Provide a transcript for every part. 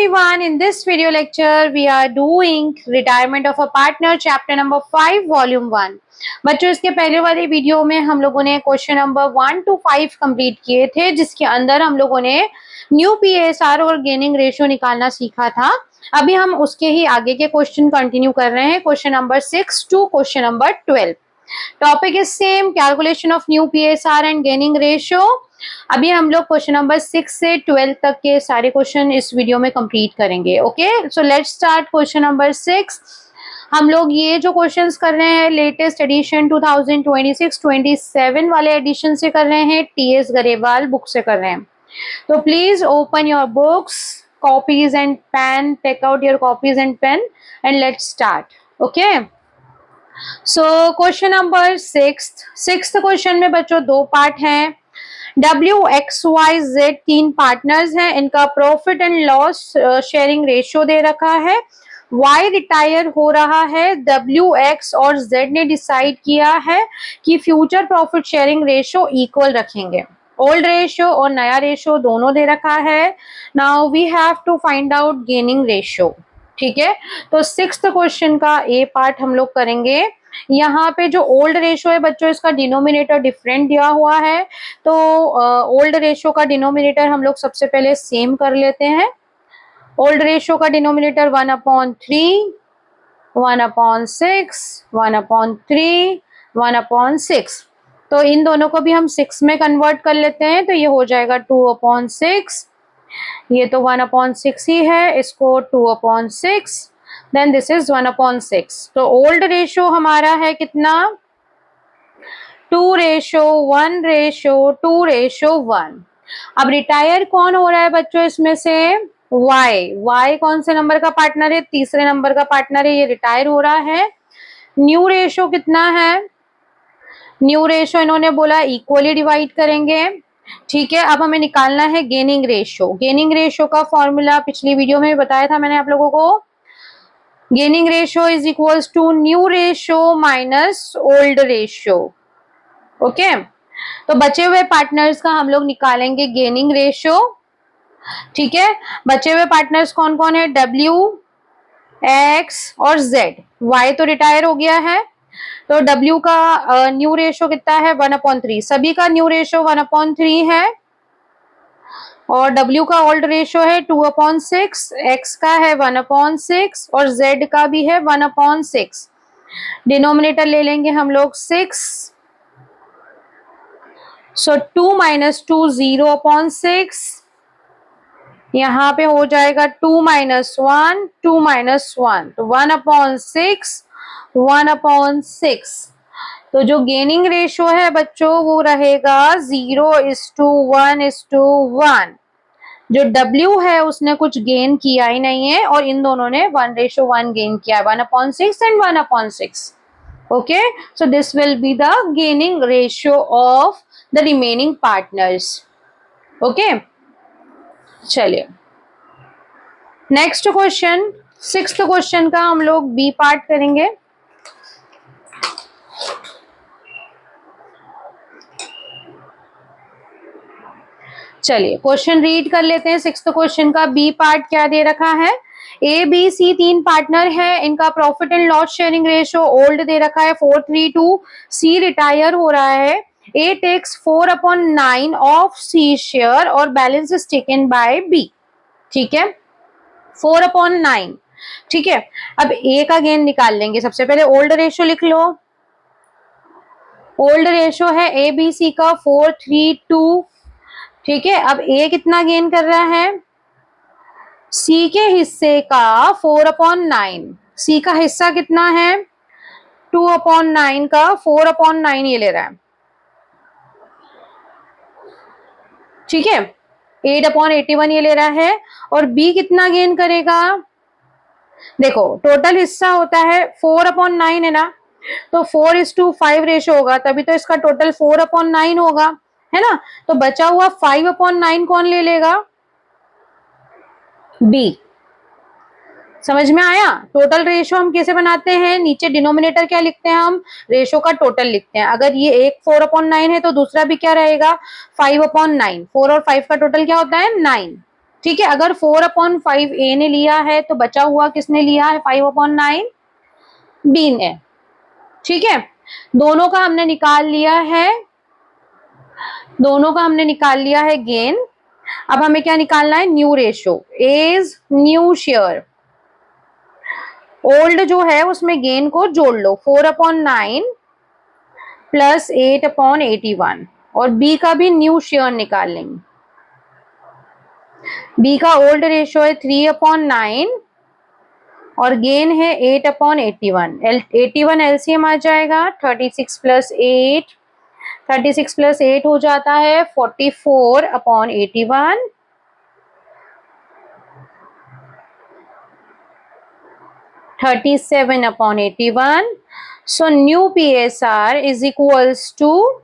everyone, in this video lecture we are doing retirement of a partner chapter number 5 volume 1। बच्चों इसके पहले वाले video में हम लोगों ने क्वेश्चन नंबर 1 to 5 कंप्लीट किए थे, जिसके अंदर हम लोगों ने न्यू पीएसआर और गेनिंग रेशियो निकालना सीखा था। अभी हम उसके ही आगे के क्वेश्चन कंटिन्यू कर रहे हैं, question number 6 to question number 12। Topic is same, calculation of new PSR and gaining ratio. अभी हम लोग क्वेश्चन नंबर 6 से 12 तक के सारे क्वेश्चन इस वीडियो में कंप्लीट करेंगे। Okay, so let's start question number 6। हम लोग ये जो क्वेश्चंस कर रहे हैं लेटेस्ट एडिशन 2026-27 वाले एडिशन से कर रहे हैं, टीएस गरेवाल बुक से कर रहे हैं। तो please open your books, copies and pen, take out your copies and pen and let's start. Okay, so question number 6 question में बच्चों दो पार्ट हैं। WXYZ तीन पार्टनर्स हैं, इनका profit and loss sharing ratio दे रखा है। Y रिटायर हो रहा है, WX और Z ने डिसाइड किया है कि future profit sharing ratio equal रखेंगे। ओल्ड रेशियो और नया रेशियो दोनों दे रखा है। Now we have to find out gaining ratio. ठीक है, तो 6th क्वेश्चन का ए पार्ट हम लोग करेंगे। यहाँ पे जो ओल्ड रेशियो है बच्चों, इसका डिनोमिनेटर डिफरेंट दिया हुआ है, तो ओल्ड रेशियो का डिनोमिनेटर हम लोग सबसे पहले सेम कर लेते हैं। ओल्ड रेशियो का डिनोमिनेटर 1/3, 1/6, 1/3, 1/6। तो इन दोनों को भी हम 6 में कन्वर्ट कर लेते हैं, तो ये हो जाएगा 2/6। ये तो 1/6 ही है, इसको 2/6, देन दिस इज 1/6। तो ओल्ड रेशियो हमारा है कितना, 2:1:2:1। अब रिटायर कौन हो रहा है बच्चों इसमें से, Y कौन से नंबर का पार्टनर है, तीसरे नंबर का पार्टनर है, ये रिटायर हो रहा है। न्यू रेशियो कितना है, न्यू रेशियो इन्होंने बोला इक्वली डिवाइड करेंगे। ठीक है, अब हमें निकालना है गेनिंग रेशियो। गेनिंग रेशियो का फॉर्मूला पिछली वीडियो में बताया था मैंने आप लोगों को। Gaining ratio is equals to new ratio minus old ratio. Okay, तो बचे हुए पार्टनर्स का हम लोग निकालेंगे गेनिंग रेशियो। ठीक है, बचे हुए पार्टनर्स कौन कौन है, W, X और Z। Y तो रिटायर हो गया है, तो W का न्यू रेशियो कितना है, 1/3। सभी का न्यू रेशियो 1/3 है, और W का ओल्ड रेशियो है 2/6, X का है 1/6 और Z का भी है 1/6। डिनोमिनेटर ले लेंगे हम लोग 6, सो 2 - 2 0/6। यहाँ पे हो जाएगा 2 - 1 2 - 1, तो 1/6 1/6। तो जो गेनिंग रेशियो है बच्चों वो रहेगा 0:1:1। जो W है उसने कुछ गेन किया ही नहीं है, और इन दोनों ने 1:1 गेन किया है, 1/6 and 1/6। Okay, so this will be the gaining ratio of the remaining partners. Okay, चलिए नेक्स्ट क्वेश्चन, 6th क्वेश्चन का हम लोग बी पार्ट करेंगे। चलिए क्वेश्चन रीड कर लेते हैं। 6th क्वेश्चन का बी पार्ट क्या दे रखा है, ABC तीन पार्टनर है, इनका profit and loss sharing ratio old दे रखा है 4:3:2। C रिटायर हो रहा है, A takes 4/9 of C share और balance is taken by B। ठीक है, 4/9। ठीक है, अब A का गेन निकाल लेंगे। सबसे पहले ओल्ड रेशियो लिख लो। ओल्ड रेशियो है ABC का 4:3:2। ठीक है, अब A कितना गेन कर रहा है, C के हिस्से का 4/9। C का हिस्सा कितना है, 2/9 का 4/9 ये ले रहा है। ठीक है, 8/81 ये ले रहा है, और B कितना गेन करेगा, देखो टोटल हिस्सा होता है 4/9 है ना, तो 4:5 रेशियो होगा, तभी तो इसका टोटल 4/9 होगा, है ना। तो बचा हुआ 5/9 कौन ले लेगा, B। समझ में आया। टोटल रेशियो हम कैसे बनाते हैं, नीचे डिनोमिनेटर क्या लिखते हैं, हम रेशियो का टोटल लिखते हैं। अगर ये एक 4/9 है तो दूसरा भी क्या रहेगा, 5/9। 4 और 5 का टोटल क्या होता है, 9। ठीक है, अगर 4/5 ए ने लिया है तो बचा हुआ किसने लिया है 5/9 बी ने। ठीक है, दोनों का हमने निकाल लिया है, दोनों का हमने निकाल लिया है गेन। अब हमें क्या निकालना है, new ratio is new share. Old जो है उसमें गेन को जोड़ लो, 4/9 प्लस 8/81, और बी का भी न्यू शेयर निकाल लेंगे। बी का ओल्ड रेशो है 3/9 और गेन है 8/81। 81 एलसीएम आ जाएगा, 36 प्लस 8, 36 प्लस 8 हो जाता है 44/81। 37/81. So new PSR is equals to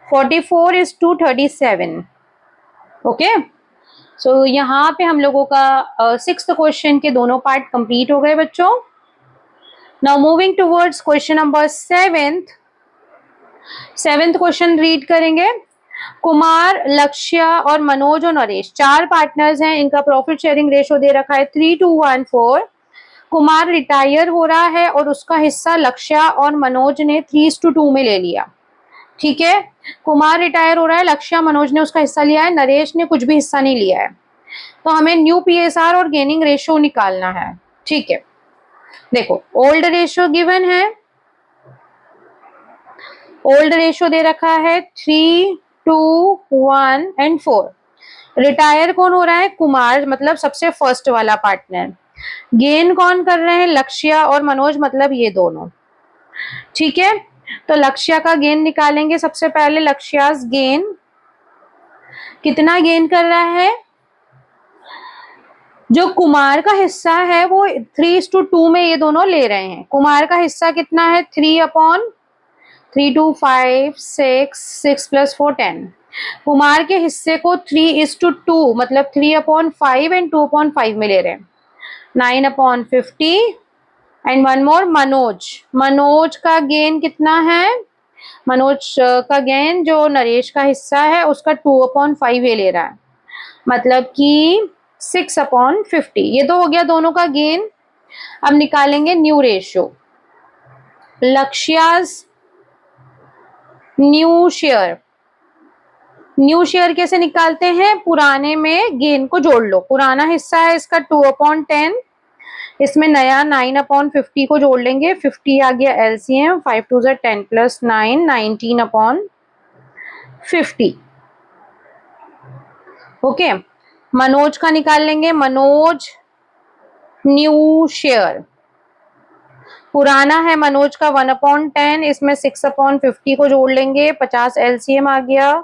44:37. Okay, सो यहाँ पे हम लोगों का सिक्स्थ क्वेश्चन के दोनों पार्ट कंप्लीट हो गए बच्चों। Now moving towards question number seventh question read करेंगे। कुमार, लक्ष्य और मनोज और नरेश 4 पार्टनर्स हैं, इनका प्रॉफिट शेयरिंग रेशो दे रखा है 3:1:4। कुमार रिटायर हो रहा है और उसका हिस्सा लक्ष्य और मनोज ने 3:2 में ले लिया। ठीक है, कुमार रिटायर हो रहा है, लक्ष्य मनोज ने उसका हिस्सा लिया है, नरेश ने कुछ भी हिस्सा नहीं लिया है। तो हमें न्यू पीएसआर और गेनिंग रेशो निकालना है। ठीक है, देखो ओल्ड रेशो गिवन है, ओल्ड रेशो दे रखा है 3, 2, 1 एंड 4। रिटायर कौन हो रहा है, कुमार, मतलब सबसे फर्स्ट वाला पार्टनर। गेन कौन कर रहे हैं, लक्ष्य और मनोज, मतलब ये दोनों। ठीक है, तो लक्ष्य का गेन निकालेंगे सबसे पहले। लक्ष्यास गेन कितना गेन कर रहा है, जो कुमार का हिस्सा है वो 3:2 में ये दोनों ले रहे हैं। कुमार का हिस्सा कितना है 3/3, 2, 5, 6 प्लस 4 10। कुमार के हिस्से को 3:2 मतलब 3/5 एंड 2/5 में ले रहे हैं, 9/50। And one more Manoj, Manoj का गेन कितना है, मनोज का गेन जो नरेश का हिस्सा है उसका 2/5 ये ले रहा है, मतलब कि 6/50। ये तो हो गया दोनों का गेन। अब निकालेंगे न्यू रेशियो। लक्ष्यास न्यू शेयर, न्यू शेयर कैसे निकालते हैं, पुराने में गेन को जोड़ लो। पुराना हिस्सा है इसका 2/10, इसमें नया 9/50 को जोड़ लेंगे, 50 आ गया एलसीएम, 5 2 10 प्लस 9, 19/50। ओके, मनोज का निकाल लेंगे, मनोज न्यू शेयर, पुराना है मनोज का 1/10, इसमें 6/50 को जोड़ लेंगे, 50 एलसीएम आ गया,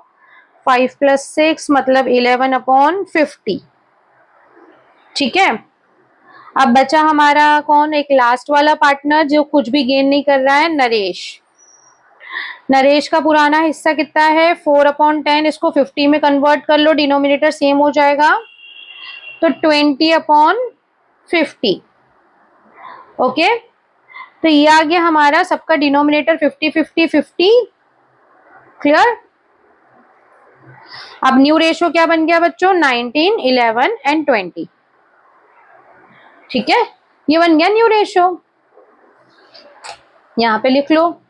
5 प्लस 6 मतलब 11/50। ठीक है, अब बचा हमारा कौन, एक लास्ट वाला पार्टनर जो कुछ भी गेन नहीं कर रहा है, नरेश। नरेश का पुराना हिस्सा कितना है 4/10, इसको 50 में कन्वर्ट कर लो, डिनोमिनेटर सेम हो जाएगा, तो 20/50। ओके, तो ये आ गया हमारा सबका डिनोमिनेटर 50 50 50। क्लियर। अब न्यू रेशो क्या बन गया बच्चों, 19, 11 एंड 20। ठीक है, ये बन गया न्यू रेशो। यहां पे लिख लो,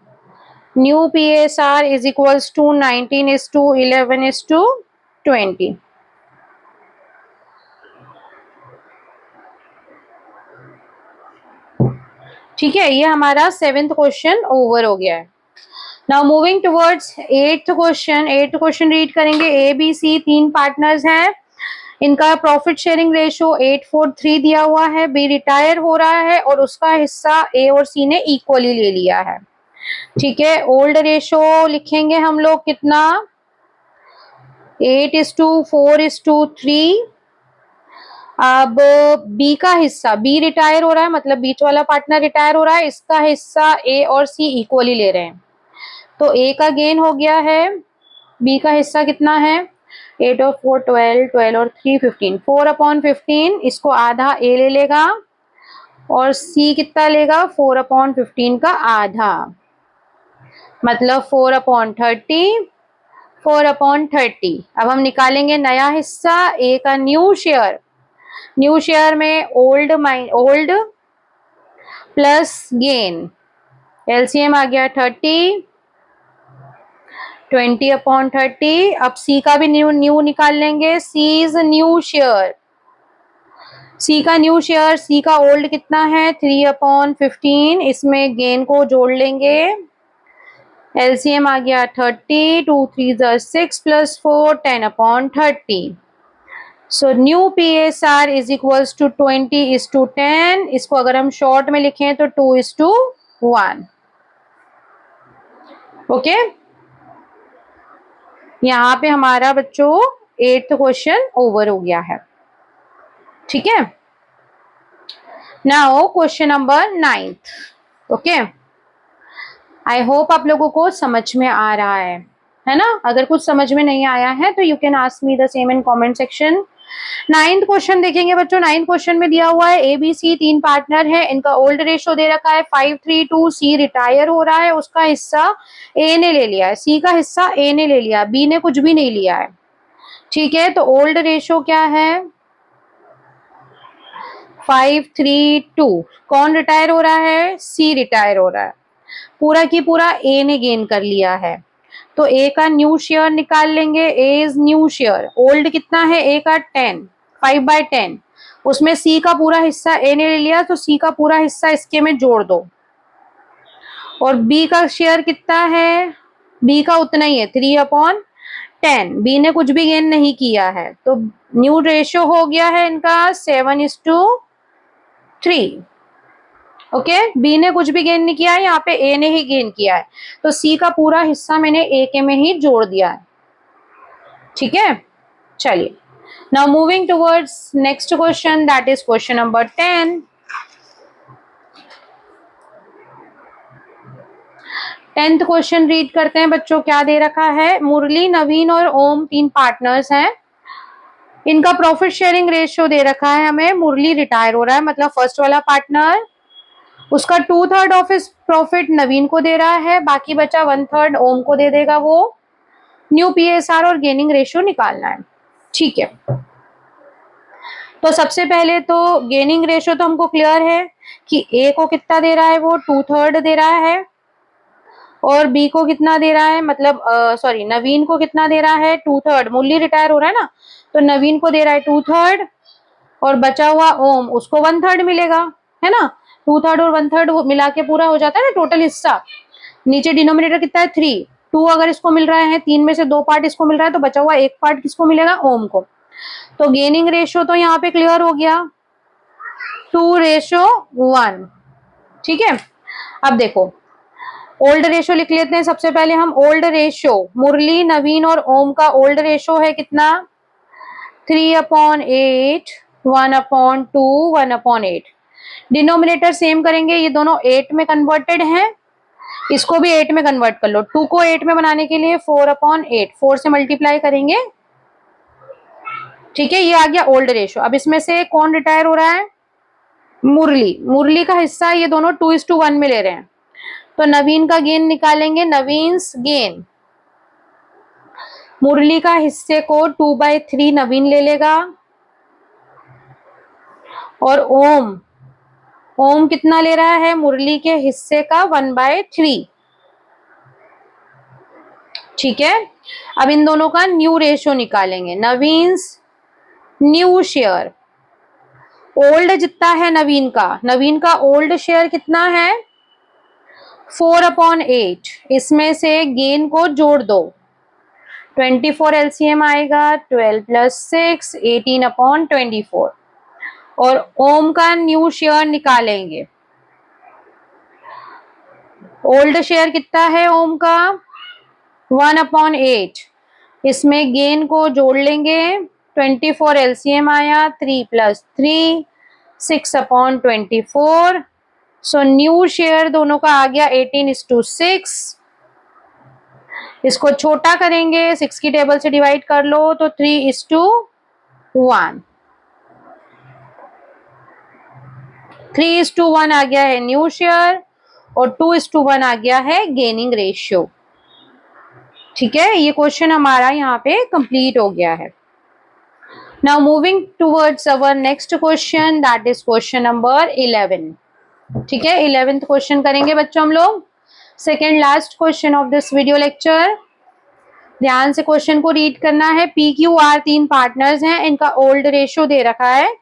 new PSR is equals to 19:11:20। ठीक है, ये हमारा 7th क्वेश्चन ओवर हो गया है। Now moving towards 8th question. 8th question read करेंगे। ए बी सी 3 पार्टनर्स हैं, इनका प्रॉफिट शेयरिंग रेशो 8:4:3 दिया हुआ है। बी रिटायर हो रहा है और उसका हिस्सा ए और सी ने इक्वली ले लिया है। ठीक है, ओल्ड रेशो लिखेंगे हम लोग कितना, 8:4:3। अब बी का हिस्सा, बी रिटायर हो रहा है मतलब बीच वाला पार्टनर रिटायर हो रहा है, इसका हिस्सा ए और सी इक्वली ले रहे हैं, तो ए का गेन हो गया है। बी का हिस्सा कितना है, 8 और 4 12, 12 और 3 15, 4/15, इसको आधा ए ले लेगा और सी कितना लेगा 4/15 का आधा, मतलब 4/30, 4/30। अब हम निकालेंगे नया हिस्सा, ए का न्यू शेयर। न्यू शेयर में ओल्ड प्लस गेन, एलसीएम आ गया 30, 20/30। अब सी का भी न्यू निकाल लेंगे, सी इज न्यू शेयर। सी का न्यू शेयर, सी का ओल्ड कितना है 3/15, इसमें गेन को जोड़ लेंगे, एलसीएम आ गया 30, 2 3 6 plus 4 10/30। So new PSR is equals to 20:10। इसको अगर हम शॉर्ट में लिखें तो 2:1। ओके, यहाँ पे हमारा बच्चों 8th क्वेश्चन ओवर हो गया है। ठीक है, now question number 9th। Okay, I hope आप लोगों को समझ में आ रहा है ना? अगर कुछ समझ में नहीं आया है तो you can ask me the same in comment section. 9th question देखेंगे बच्चों। 9th क्वेश्चन में दिया हुआ है ABC 3 पार्टनर है, इनका ओल्ड रेशो दे रखा है 5:3:2। सी रिटायर हो रहा है, उसका हिस्सा ए ने ले लिया है, सी का हिस्सा ए ने ले लिया, बी ने कुछ भी नहीं लिया है। ठीक है, तो ओल्ड रेशो क्या है 5:3:2। कौन रिटायर हो रहा है? सी रिटायर हो रहा है। पूरा की पूरा ए ने गेन कर लिया है, तो ए का न्यू शेयर निकाल लेंगे। ए इज न्यू शेयर, ओल्ड कितना है ए का 10, 5/10, उसमें सी का पूरा हिस्सा ए ने ले लिया, तो सी का पूरा हिस्सा इसके में जोड़ दो। और बी का शेयर कितना है? बी का उतना ही है 3/10, बी ने कुछ भी गेन नहीं किया है, तो न्यू रेशियो हो गया है इनका 7:3। ओके, बी ने कुछ भी गेन नहीं किया है, यहाँ पे ए ने ही गेन किया है, तो सी का पूरा हिस्सा मैंने ए के में ही जोड़ दिया है। ठीक है, चलिए, now moving towards next question, that is question number 10। 10th question read करते हैं बच्चों। क्या दे रखा है? मुरली, नवीन और ओम 3 पार्टनर्स हैं, इनका प्रॉफिट शेयरिंग रेशियो दे रखा है हमें। मुरली रिटायर हो रहा है, मतलब फर्स्ट वाला पार्टनर, उसका 2/3 ऑफ इस प्रॉफिट नवीन को दे रहा है, बाकी बचा 1/3 ओम को दे देगा वो। न्यू PSR और गेनिंग रेशियो निकालना है। ठीक है, तो सबसे पहले तो गेनिंग रेशियो तो हमको क्लियर है कि ए को कितना दे रहा है, वो 2/3 दे रहा है, और बी को कितना दे रहा है, मतलब सॉरी नवीन को कितना दे रहा है 2/3। मुरली रिटायर हो रहा है ना, तो नवीन को दे रहा है 2/3, और बचा हुआ ओम उसको 1/3 मिलेगा, है ना? 2/3 और 1/3 मिला के पूरा हो जाता है ना टोटल हिस्सा। नीचे डिनोमिनेटर कितना है 3, 2 अगर इसको मिल रहा है, 3 में से 2 पार्ट इसको मिल रहा है, तो बचा हुआ 1 पार्ट किसको मिलेगा? ओम को। तो गेनिंग रेशियो तो यहाँ पे क्लियर हो गया 2:1। ठीक है, अब देखो ओल्ड रेशियो लिख लेते हैं सबसे पहले हम। ओल्ड रेशियो मुरली, नवीन और ओम का ओल्ड रेशियो है कितना? 3/8, 1/2, 1/8। डिनोमिनेटर सेम करेंगे, ये दोनों 8 में कन्वर्टेड हैं, इसको भी 8 में कन्वर्ट कर लो। 2 को 8 में बनाने के लिए 4/8, 4 से मल्टीप्लाई करेंगे। ठीक है, ये आ गया ओल्ड रेशियो। अब इसमें से कौन रिटायर हो रहा है? मुरली। मुरली का हिस्सा ये दोनों 2:1 में ले रहे हैं, तो नवीन का गेन निकालेंगे। नवीन्स गेन, मुरली का हिस्से को 2/3 नवीन ले लेगा, और ओम, ओम कितना ले रहा है? मुरली के हिस्से का 1/3। ठीक है, अब इन दोनों का न्यू रेशियो निकालेंगे। नवीन्स न्यू शेयर, ओल्ड जितना है नवीन का ओल्ड शेयर कितना है 4/8, इसमें से गेन को जोड़ दो। 24 एलसीएम आएगा, 12 + 6 18/24। और ओम का न्यू शेयर निकालेंगे। ओल्ड शेयर कितना है ओम का 1/8, इसमें गेन को जोड़ लेंगे। 24 एलसीएम आया, 3 + 3 6/24। सो न्यू शेयर दोनों का आ गया 18:6। इसको छोटा करेंगे, 6 की टेबल से डिवाइड कर लो तो 3:1। 3:1 आ गया है न्यू शेयर, और 2:1 आ गया है गेनिंग रेशियो। ठीक है, ये क्वेश्चन हमारा यहाँ पे कंप्लीट हो गया है। Now moving towards our next question, that is question number 11। ठीक है, 11th क्वेश्चन करेंगे बच्चों हम लोग, second last question of this video lecture. ध्यान से क्वेश्चन को रीड करना है। पी क्यू आर तीन पार्टनर्स हैं, इनका ओल्ड रेशियो दे रखा है।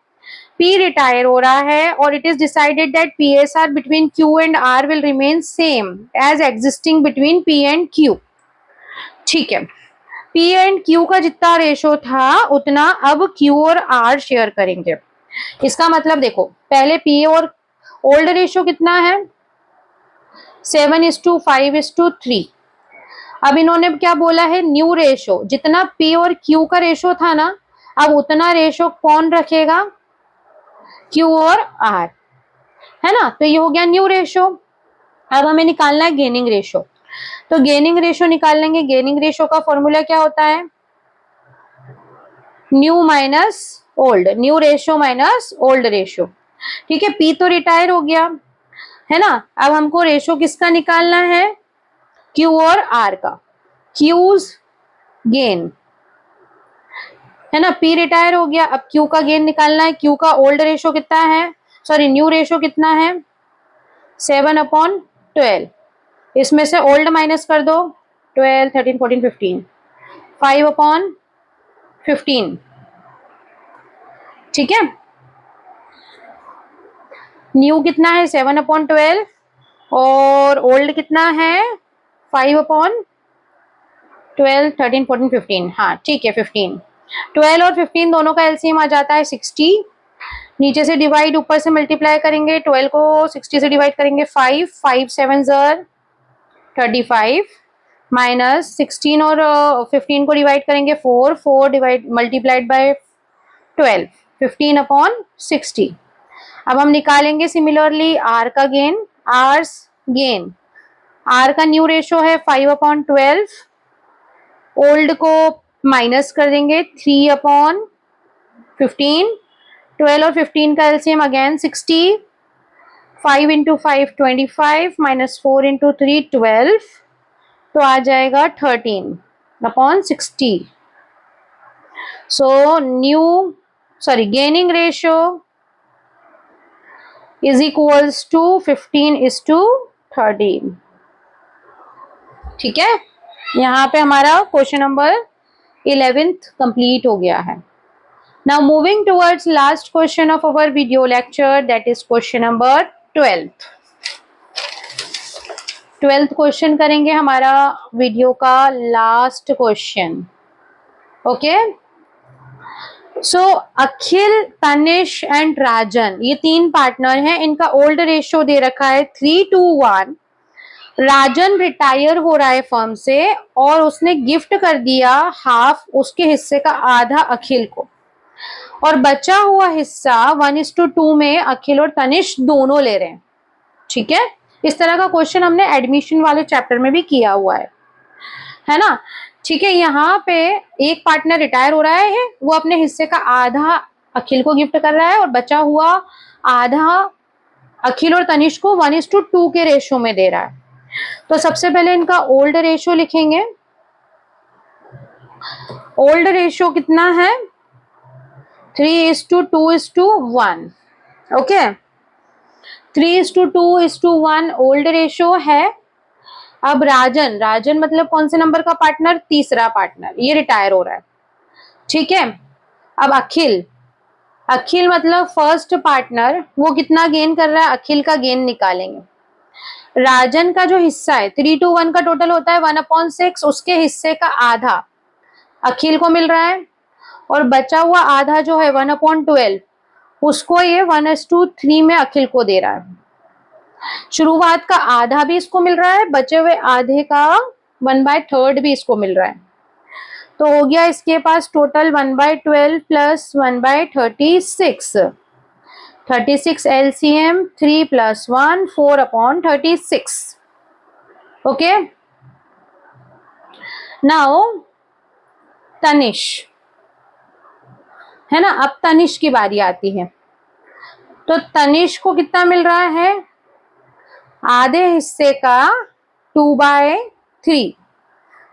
पी रिटायर हो रहा है और it is decided that P S R between Q and R will remain same as existing between P and Q. ठीक है, पी एंड क्यू का जितना रेशो था उतना अब क्यू और आर शेयर करेंगे। इसका मतलब देखो, पहले पी और ओल्ड रेशो कितना है 7:5:3। अब इन्होंने क्या बोला है, न्यू रेशो, जितना पी और क्यू का रेशो था ना, अब उतना रेशो कौन रखेगा, क्यू और आर, है ना। तो ये हो गया न्यू रेशो। अब हमें निकालना है गेनिंग रेशो। तो गेनिंग रेशो निकाल लेंगे। गेनिंग रेशो का फॉर्मूला क्या होता है, new minus old, new ratio minus old ratio. ठीक है, पी तो रिटायर हो गया, है ना। अब हमको रेशो किसका निकालना है, क्यू और आर का। क्यूज गेन, है ना, पी रिटायर हो गया, अब क्यू का गेन निकालना है। क्यू का ओल्ड रेशो कितना है, सॉरी न्यू रेशो कितना है 7/12। इसमें से ओल्ड माइनस कर दो, 12, 13, 14, 15, 5/15। ठीक है, न्यू कितना है 7/12 और ओल्ड कितना है 5/12, 13, 14, 15। हाँ ठीक है, 15। 12 और 15 दोनों का एलसीएम आ जाता है 60। नीचे से डिवाइड, ऊपर से मल्टीप्लाई करेंगे। 12 को 60 से डिवाइड करेंगे 5, 5 7 35 माइनस 16 और 15 को डिवाइड करेंगे 4, 4 डिवाइड मल्टीप्लाइड बाय 12, 15/60। अब हम निकालेंगे सिमिलरली आर का गेन। आर्स गेन, आर का न्यू रेशो है 5/12, ओल्ड को माइनस कर देंगे 3/15। 12 और 15 का एलसीएम अगेन 60, 5 × 5 25 माइनस 4 × 3 12, तो आ जाएगा 13/60। So gaining ratio is equals to 15:13। ठीक है, यहाँ पे हमारा क्वेश्चन नंबर 11th कंप्लीट हो गया है। Now moving towards last question of our video lecture, that is question number 12th question करेंगे, हमारा वीडियो का last question. Okay, so Akhil, Tanish and Rajan, ये तीन पार्टनर हैं। इनका ओल्ड रेशियो दे रखा है 3:1। राजन रिटायर हो रहा है फर्म से और उसने गिफ्ट कर दिया हाफ, उसके हिस्से का आधा अखिल को, और बचा हुआ हिस्सा 1:2 में अखिल और तनिष दोनों ले रहे हैं। ठीक है, इस तरह का क्वेश्चन हमने एडमिशन वाले चैप्टर में भी किया हुआ है ना। ठीक है, यहाँ पे एक पार्टनर रिटायर हो रहा है, वो अपने हिस्से का आधा अखिल को गिफ्ट कर रहा है और बचा हुआ आधा अखिल और तनिष को 1:2 के रेशियो में दे रहा है। तो सबसे पहले इनका ओल्ड रेशियो लिखेंगे। ओल्ड रेशियो कितना है 3:2:1। ओके, 3:2:1 ओल्ड रेशियो है। अब राजन मतलब कौन से नंबर का पार्टनर, तीसरा पार्टनर, ये रिटायर हो रहा है। ठीक है, अब अखिल मतलब फर्स्ट पार्टनर, वो कितना गेन कर रहा है, अखिल का गेन निकालेंगे। राजन का जो हिस्सा है 3:1 का टोटल होता है 1/6, उसके हिस्से का आधा अखिल को मिल रहा है, और बचा हुआ आधा जो है 1/12 उसको ये 1:3 में अखिल को दे रहा है। शुरुआत का आधा भी इसको मिल रहा है, बचे हुए आधे का 1/3 भी इसको मिल रहा है। तो हो गया इसके पास total 1/12 plus 1/36। 36 LCM 3 + 1 4/36। Okay, now Tanish, है ना। अब तनिष की बारी आती है। तो तनिष को कितना मिल रहा है, आधे हिस्से का 2/3।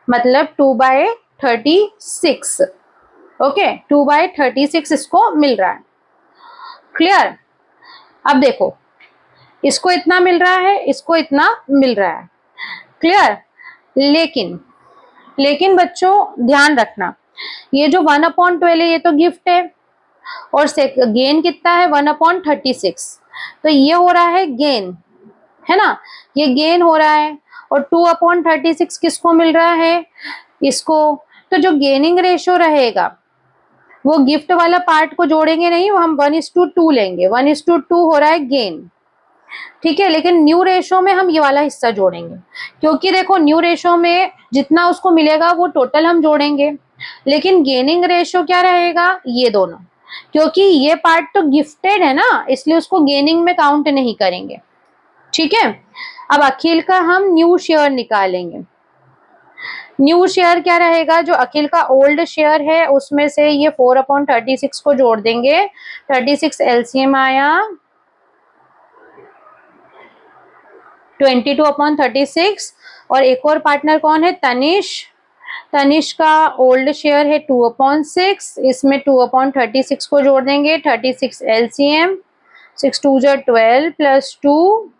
मतलब 2/36। ओके, 2/36 इसको मिल रहा है। क्लियर? अब देखो, इसको इतना मिल रहा है, इसको इतना मिल रहा है। क्लियर? लेकिन लेकिन बच्चों ध्यान रखना, ये जो 1/12 है ये तो गिफ्ट है, और गेन कितना है 1/36, तो ये हो रहा है गेन, है ना, ये गेन हो रहा है। और 2/36 किसको मिल रहा है? इसको। तो जो गेनिंग रेशियो रहेगा वो गिफ्ट वाला पार्ट को जोड़ेंगे नहीं, वो हम 1:2 लेंगे। 1:2 हो रहा है गेन, ठीक है। लेकिन न्यू रेशो में हम ये वाला हिस्सा जोड़ेंगे, क्योंकि देखो न्यू रेशो में जितना उसको मिलेगा वो टोटल हम जोड़ेंगे, लेकिन गेनिंग रेशो क्या रहेगा? ये दोनों, क्योंकि ये पार्ट तो गिफ्टेड है ना, इसलिए उसको गेनिंग में काउंट नहीं करेंगे, ठीक है। अब अखिल का हम न्यू शेयर निकालेंगे। न्यू शेयर क्या रहेगा? जो अखिल का ओल्ड शेयर है उसमें से ये 4/36 को जोड़ देंगे। 36 एलसीएम आया 22/36। और एक और पार्टनर कौन है? तनिष। तनिष का ओल्ड शेयर है 2/6, इसमें 2/36 को जोड़ देंगे। 36 एलसीएम, 6 2 12 प्लस 2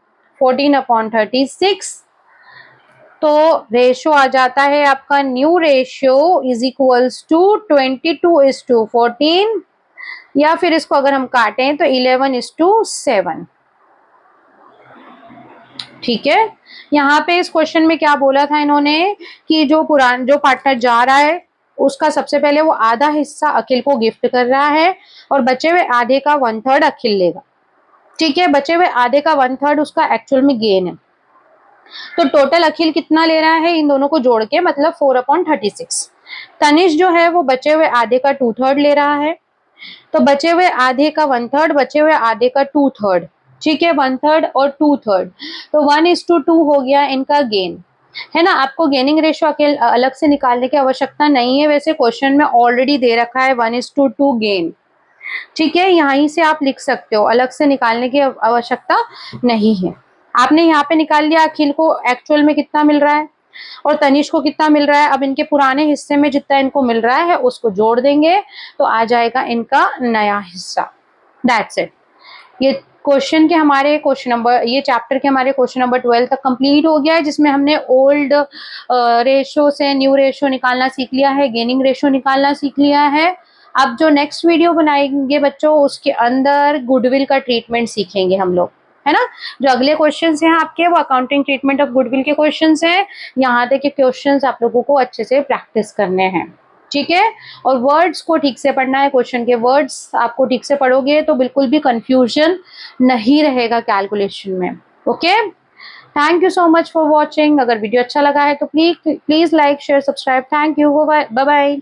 14/36। तो रेशो आ जाता है आपका, new ratio is equals to 22:14, या फिर इसको अगर हम काटें तो 11:7। ठीक है। यहाँ पे इस क्वेश्चन में क्या बोला था इन्होंने कि जो पार्टनर जा रहा है उसका सबसे पहले वो आधा हिस्सा अखिल को गिफ्ट कर रहा है, और बचे हुए आधे का 1/3 अखिल लेगा। ठीक है, बचे हुए आधे का 1/3 उसका एक्चुअल में गेन है। तो टोटल अखिल कितना ले रहा है इन दोनों को जोड़ के? मतलब 4/36। तनिष जो है वो बचे हुए आधे का 2/3 ले रहा है, तो बचे हुए आधे का 1/3, बचे हुए आधे का 2/3। ठीक है, 1/3 और 2/3, तो 1:2 हो गया इनका गेन, है ना। आपको गेनिंग रेशियो अलग से निकालने की आवश्यकता नहीं है, वैसे क्वेश्चन में ऑलरेडी दे रखा है 1:2 गेन। ठीक है, यहीं से आप लिख सकते हो, अलग से निकालने की आवश्यकता नहीं है। आपने यहाँ पे निकाल लिया अखिल को एक्चुअल में कितना मिल रहा है और तनिष को कितना मिल रहा है। अब इनके पुराने हिस्से में जितना इनको मिल रहा है उसको जोड़ देंगे तो आ जाएगा इनका नया हिस्सा। That's it. ये क्वेश्चन के हमारे ये चैप्टर के हमारे क्वेश्चन नंबर 12 तक कंप्लीट हो गया है, जिसमें हमने ओल्ड रेशो से न्यू रेशो निकालना सीख लिया है, गेनिंग रेशो निकालना सीख लिया है। अब जो नेक्स्ट वीडियो बनाएंगे बच्चों उसके अंदर गुडविल का ट्रीटमेंट सीखेंगे हम लोग, है ना। जो अगले क्वेश्चंस हैं आपके वो अकाउंटिंग ट्रीटमेंट ऑफ गुडविल के क्वेश्चंस हैं। यहाँ तक के क्वेश्चंस आप लोगों को अच्छे से प्रैक्टिस करने हैं, ठीक है। और वर्ड्स को ठीक से पढ़ना है, क्वेश्चन के वर्ड्स आपको ठीक से पढ़ोगे तो बिल्कुल भी कंफ्यूजन नहीं रहेगा कैलकुलेशन में। Okay, thank you so much for watching. अगर वीडियो अच्छा लगा है तो please like share subscribe. Thank you, bye bye.